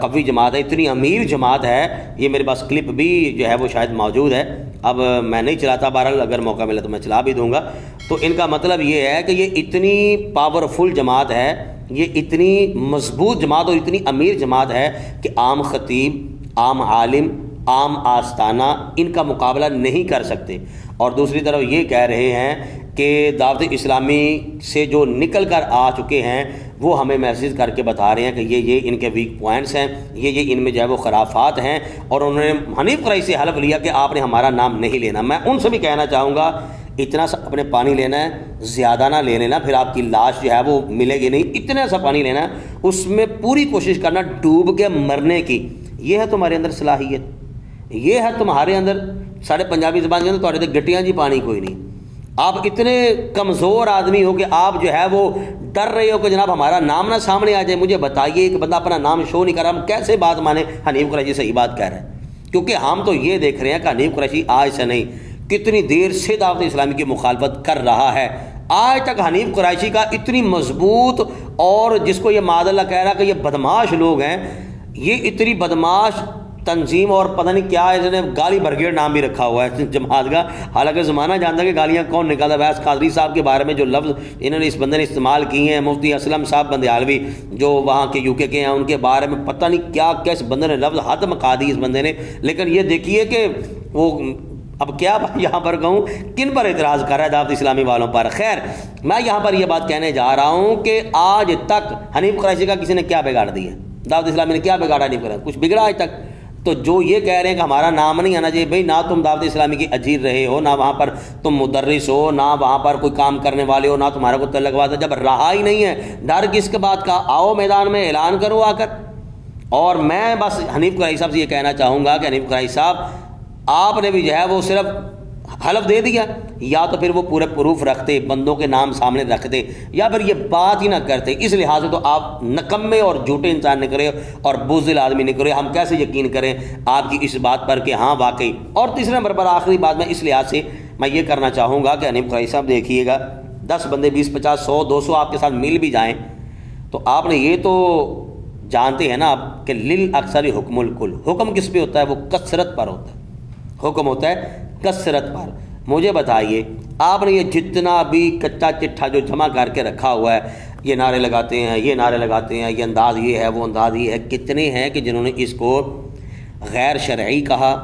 قوی جماعت ہے، اتنی امیر جماعت ہے۔ یہ میرے پاس کلپ بھی جو ہے وہ شاید موجود ہے، اب میں نہیں چلاتا، بہرحال اگر موقع ملا تو میں چلا بھی دوں گا۔ تو ان کا مطلب یہ ہے کہ یہ اتنی پاورفل جماعت ہے، یہ اتنی مضبوط جماعت اور اتنی امیر جماعت ہے کہ عام خطیب، عام عالم، عام آستانہ ان کا مقابلہ نہیں کر سکتے۔ اور دوسری طرف یہ کہہ رہے ہیں کہ دعوت اسلامی سے جو نکل کر آ چکے ہیں وہ ہمیں میسیج کر کے بتا رہے ہیں کہ یہ ان کے ویک پوائنٹس ہیں، یہ ان میں جو ہے وہ خرافات ہیں، اور انہوں نے حنیف قریشی سے حلف لیا کہ آپ نے ہمارا نام نہیں لینا۔ میں ان سے بھی کہنا چاہوں گا اتنا سا اپنے پانی لینا ہے، زیادہ نہ لے لینا، پھر آپ کی لاش جو ہے وہ ملے گی نہیں، اتنا سا پانی لینا ہے، اس میں پوری کوشش کرنا ڈوب کے مرنے کی۔ یہ ہے تمہارے اندر صلاحیت، یہ ہے تمہارے اندر، سارے پنجابی زبان کے اندر تمہارے تے گٹیاں جی پانی کوئی نہیں۔ آپ اتنے کمزور آدمی ہو کہ آپ جو ہے وہ ڈر رہے ہو کہ جناب ہمارا نام نہ سامنے آ جائے۔ مجھے بتائیے ایک بندہ اپنا نام شو نہیں کر رہا، ہم کیسے بات مانے حنیف قریشی صحیح بات کہہ رہے ہیں؟ کیونکہ ہم تو یہ دیکھ رہے ہیں کہ حنیف قریشی آج سے نہیں کتنی دیر سے دعوت اسلامی کی مخالفت کر رہا ہے۔ آج تک حنیف قریشی کا اتنی مضبوط، اور جس کو یہ معاذ اللہ کہہ رہا کہ یہ بدماش لوگ ہیں، یہ اتنی بدماش تنظیم، اور پتہ نہیں کیا انہوں نے گالی برگیڈ نام بھی رکھا ہوا ہے جماعت کا، حالانکہ زمانہ جانتا ہے کہ گالیاں کون نکالتا ہے۔ ویس قادری صاحب کے بارے میں جو لفظ انہوں نے اس بندے نے استعمال کیے ہیں، مفتی اسلم صاحب بندیالوی جو وہاں کے UK کے ہیں، ان کے بارے میں پتہ نہیں کیا اس بندے نے لفظ حد مکا دی اس بندے نے۔ لیکن یہ دیکھیے کہ وہ اب کیا یہاں پر کہوں کن پر اعتراض کر رہا ہے دعوت اسلامی والوں پر۔ خیر میں یہاں پر یہ بات کہنے جا رہا ہوں کہ آج تک حنیف قریشی کا کسی نے کیا بگاڑ دیا؟ دعوت اسلامی نے کیا بگاڑا؟ حنیف قریشی کچھ بگڑا آج تک؟ تو جو یہ کہہ رہے ہیں کہ ہمارا نام نہیں آنا چاہیے، بھئی نہ تم دعوت اسلامی کی اجیر رہے ہو، نہ وہاں پر تم مدرس ہو، نہ وہاں پر کوئی کام کرنے والے ہو، نہ تمہارا کوئی تعلق بات ہے، جب رہا ہی نہیں ہے ڈر کس کے بات کا؟ آؤ میدان میں اعلان کرو آ کر۔ اور میں بس حنیف قریشی صاحب سے یہ کہنا چاہوں گا کہ حنیف قریشی صاحب آپ نے بھی جو ہے وہ صرف حلف دے دیا، یا تو پھر وہ پورے پروف رکھتے، بندوں کے نام سامنے رکھتے، یا پھر یہ بات ہی نہ کرتے۔ اس لحاظ سے تو آپ نکمے اور جھوٹے انسان نکلے اور بزدل آدمی نکلے۔ ہم کیسے یقین کریں آپ کی اس بات پر کہ ہاں واقعی۔ اور تیسرے نمبر پر آخری بات میں اس لحاظ سے میں یہ کرنا چاہوں گا کہ حنیف قریشی صاحب دیکھیے گا 10 بندے 20 50 100 200 آپ کے ساتھ مل بھی جائیں تو آپ نے یہ تو جانتے ہیں نا آپ کہ للاکثر حکم الکل، حکم کس پہ ہوتا ہے؟ وہ کثرت پر ہوتا ہے، حکم ہوتا ہے کثرت پر۔ مجھے بتائیے آپ نے یہ جتنا بھی کچا چٹھا جو جمع کر کے رکھا ہوا ہے، یہ نعرے لگاتے ہیں، یہ نعرے لگاتے ہیں، یہ انداز یہ ہے، وہ انداز یہ ہے، کتنے ہیں کہ جنہوں نے اس کو غیر شرعی کہا،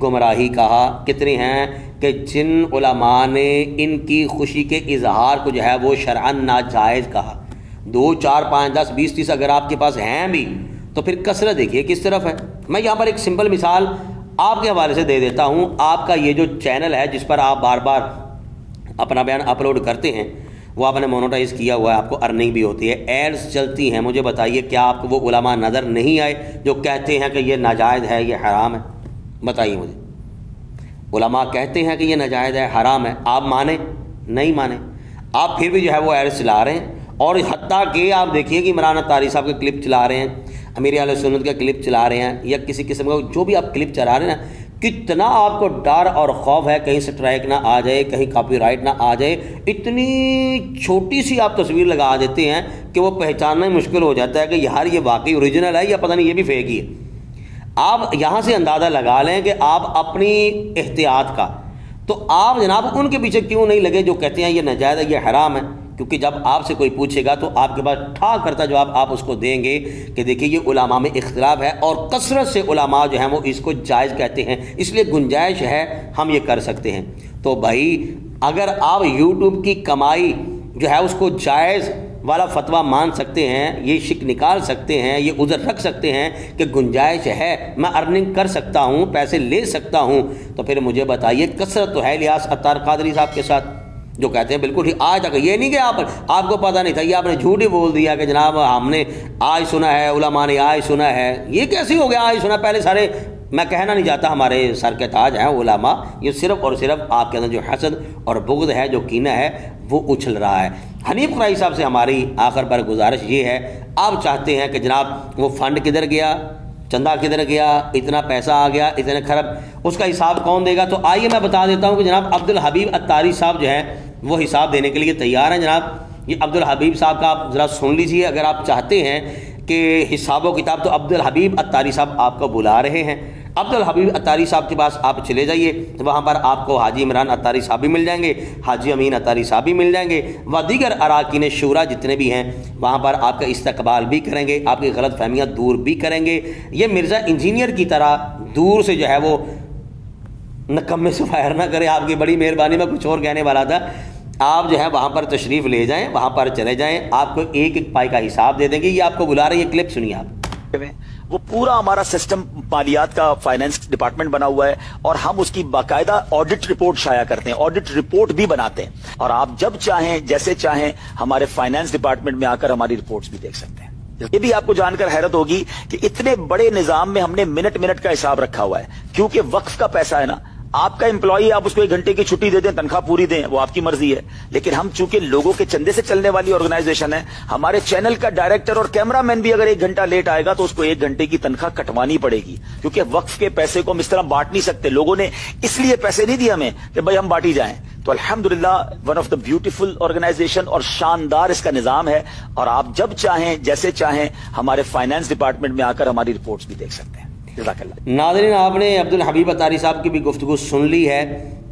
گمراہی کہا؟ کتنے ہیں کہ جن علماء نے ان کی خوشی کے اظہار کو جو ہے وہ شرعاً ناجائز کہا؟ 2 4 5 10 20 30 اگر آپ کے پاس ہیں بھی تو پھر کثرت دیکھیے کس طرف ہے۔ میں یہاں پر ایک سمپل مثال آپ کے حوالے سے دے دیتا ہوں۔ آپ کا یہ جو چینل ہے جس پر آپ بار بار اپنا بیان اپلوڈ کرتے ہیں، وہ آپ نے مونوٹائز کیا ہوا ہے، آپ کو ارننگ بھی ہوتی ہے، ایڈز چلتی ہیں۔ مجھے بتائیے کیا آپ کو وہ علماء نظر نہیں آئے جو کہتے ہیں کہ یہ ناجائز ہے، یہ حرام ہے؟ بتائیے مجھے۔ علماء کہتے ہیں کہ یہ ناجائز ہے، حرام ہے، آپ مانیں نہیں مانیں، آپ پھر بھی جو ہے وہ ایڈز چلا رہے ہیں۔ اور حتیٰ کہ آپ دیکھیے کہ عمران اتاری صاحب کے کلپ چلا رہے ہیں، امیر اہل سنت کا کلپ چلا رہے ہیں، یا کسی قسم کا جو بھی آپ کلپ چلا رہے ہیں نا، کتنا آپ کو ڈر اور خوف ہے کہیں سٹرائک نہ آ جائے، کہیں کاپی رائٹ نہ آ جائے۔ اتنی چھوٹی سی آپ تصویر لگا دیتے ہیں کہ وہ پہچاننا ہی مشکل ہو جاتا ہے کہ یار یہ واقعی اوریجنل ہے یا پتہ نہیں یہ بھی فیک ہی ہے۔ آپ یہاں سے اندازہ لگا لیں کہ آپ اپنی احتیاط کا، تو آپ جناب ان کے پیچھے کیوں نہیں لگے جو کہتے ہیں یہ ناجائز ہے، یہ حرام ہے؟ کیونکہ جب آپ سے کوئی پوچھے گا تو آپ کے پاس ٹھا کرتا جواب آپ اس کو دیں گے کہ دیکھیے یہ علماء میں اختلاف ہے، اور کثرت سے علماء جو ہیں وہ اس کو جائز کہتے ہیں، اس لیے گنجائش ہے، ہم یہ کر سکتے ہیں۔ تو بھائی اگر آپ یوٹیوب کی کمائی جو ہے اس کو جائز والا فتویٰ مان سکتے ہیں، یہ شک نکال سکتے ہیں، یہ عذر رکھ سکتے ہیں کہ گنجائش ہے، میں ارننگ کر سکتا ہوں، پیسے لے سکتا ہوں، تو پھر مجھے بتائیے کثرت تو ہے الیاس عطار قادری صاحب کے ساتھ جو کہتے ہیں بالکل ٹھیک۔ آج تک یہ نہیں کہ آپ کو پتہ نہیں تھا، یہ آپ نے جھوٹ ہی بول دیا کہ جناب ہم نے آج سنا ہے، علماء نے آج سنا ہے۔ یہ کیسے ہو گیا آج سنا؟ پہلے سارے، میں کہنا نہیں چاہتا ہمارے سر کے تاج ہیں علماء، یہ صرف اور صرف آپ کے اندر جو حسد اور بغض ہے، جو کینہ ہے، وہ اچھل رہا ہے۔ حنیف قریشی صاحب سے ہماری آخر پر گزارش یہ ہے، آپ چاہتے ہیں کہ جناب وہ فنڈ کدھر گیا، چندہ کدھر گیا، اتنا پیسہ آ گیا، اتنے کھرب، اس کا حساب کون دے گا؟ تو آئیے میں بتا دیتا ہوں کہ جناب عبدالحبیب اتاری صاحب جو ہیں وہ حساب دینے کے لیے تیار ہیں۔ جناب یہ عبدالحبیب صاحب کا آپ ذرا سن لیجئے، اگر آپ چاہتے ہیں کہ حساب و کتاب، تو عبدالحبیب اتاری صاحب آپ کو بلا رہے ہیں۔ عبدالحبیب اتاری صاحب کے پاس آپ چلے جائیے، وہاں پر آپ کو حاجی عمران اتاری صاحب بھی مل جائیں گے، حاجی امین اتاری صاحب بھی مل جائیں گے، و دیگر اراکین شورا جتنے بھی ہیں وہاں پر آپ کا استقبال بھی کریں گے، آپ کی غلط فہمیاں دور بھی کریں گے۔ یہ مرزا انجینئر کی طرح دور سے جو ہے وہ نکمے سے فائر نہ کرے، آپ کی بڑی مہربانی، میں کچھ اور کہنے والا تھا۔ آپ جو ہے وہاں پر تشریف لے جائیں، وہاں پر چلے جائیں، آپ کو ایک ایک پائی کا حساب دے دیں گے۔ یہ آپ کو بلا رہے ہیں، یہ کلپ سنیے آپ۔ وہ پورا ہمارا سسٹم مالیات کا فائنانس ڈپارٹمنٹ بنا ہوا ہے، اور ہم اس کی باقاعدہ آڈٹ رپورٹ شائع کرتے ہیں، آڈٹ رپورٹ بھی بناتے ہیں، اور آپ جب چاہیں جیسے چاہیں ہمارے فائنانس ڈپارٹمنٹ میں آ کر ہماری رپورٹس بھی دیکھ سکتے ہیں۔ یہ بھی آپ کو جان کر حیرت ہوگی کہ اتنے بڑے نظام میں ہم نے منٹ منٹ کا حساب رکھا ہوا ہے، کیونکہ وقف کا پیسہ ہے نا۔ آپ کا امپلائی، آپ اس کو 1 گھنٹے کی چھٹی دے دیں، تنخواہ پوری دیں، وہ آپ کی مرضی ہے، لیکن ہم چونکہ لوگوں کے چندے سے چلنے والی آرگنائزیشن ہے، ہمارے چینل کا ڈائریکٹر اور کیمرہ مین بھی اگر 1 گھنٹہ لیٹ آئے گا تو اس کو 1 گھنٹے کی تنخواہ کٹوانی پڑے گی، کیونکہ وقف کے پیسے کو ہم اس طرح بانٹ نہیں سکتے۔ لوگوں نے اس لیے پیسے نہیں دیے ہمیں کہ بھائی ہم بانٹی جائیں۔ تو الحمدللہ one of the beautiful organisation, اور شاندار اس کا نظام ہے، اور آپ جب چاہیں جیسے چاہیں ہمارے فائنانس ڈپارٹمنٹ میں آ کر ہماری رپورٹس بھی دیکھ سکتے ہیں۔ ناظرین، آپ نے عبدالحبیب اتاری صاحب کی بھی گفتگو سن لی ہے۔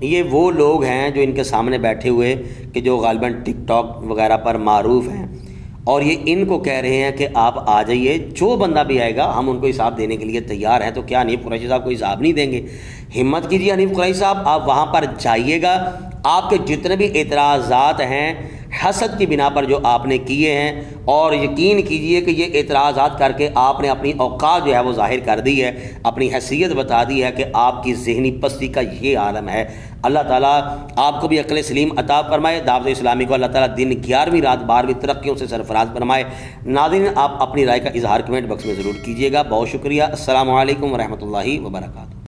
یہ وہ لوگ ہیں جو ان کے سامنے بیٹھے ہوئے کہ جو غالباً ٹک ٹاک وغیرہ پر معروف ہیں، اور یہ ان کو کہہ رہے ہیں کہ آپ آ جائیے، جو بندہ بھی آئے گا ہم ان کو حساب دینے کے لیے تیار ہیں۔ تو کیا حنیف قریشی صاحب کو حساب نہیں دیں گے؟ ہمت کیجیے حنیف قریشی صاحب، آپ وہاں پر جائیے گا، آپ کے جتنے بھی اعتراضات ہیں حسد کی بنا پر جو آپ نے کیے ہیں، اور یقین کیجئے کہ یہ اعتراضات کر کے آپ نے اپنی اوقات جو ہے وہ ظاہر کر دی ہے، اپنی حیثیت بتا دی ہے کہ آپ کی ذہنی پستی کا یہ عالم ہے۔ اللہ تعالیٰ آپ کو بھی عقل سلیم عطا فرمائے، دعوت اسلامی کو اللہ تعالیٰ دن 11ویں رات 12ویں ترقیوں سے سرفراز فرمائے۔ ناظرین، آپ اپنی رائے کا اظہار کمنٹ باکس میں ضرور کیجیے گا۔ بہت شکریہ۔ السلام علیکم ورحمۃ اللہ وبرکاتہ۔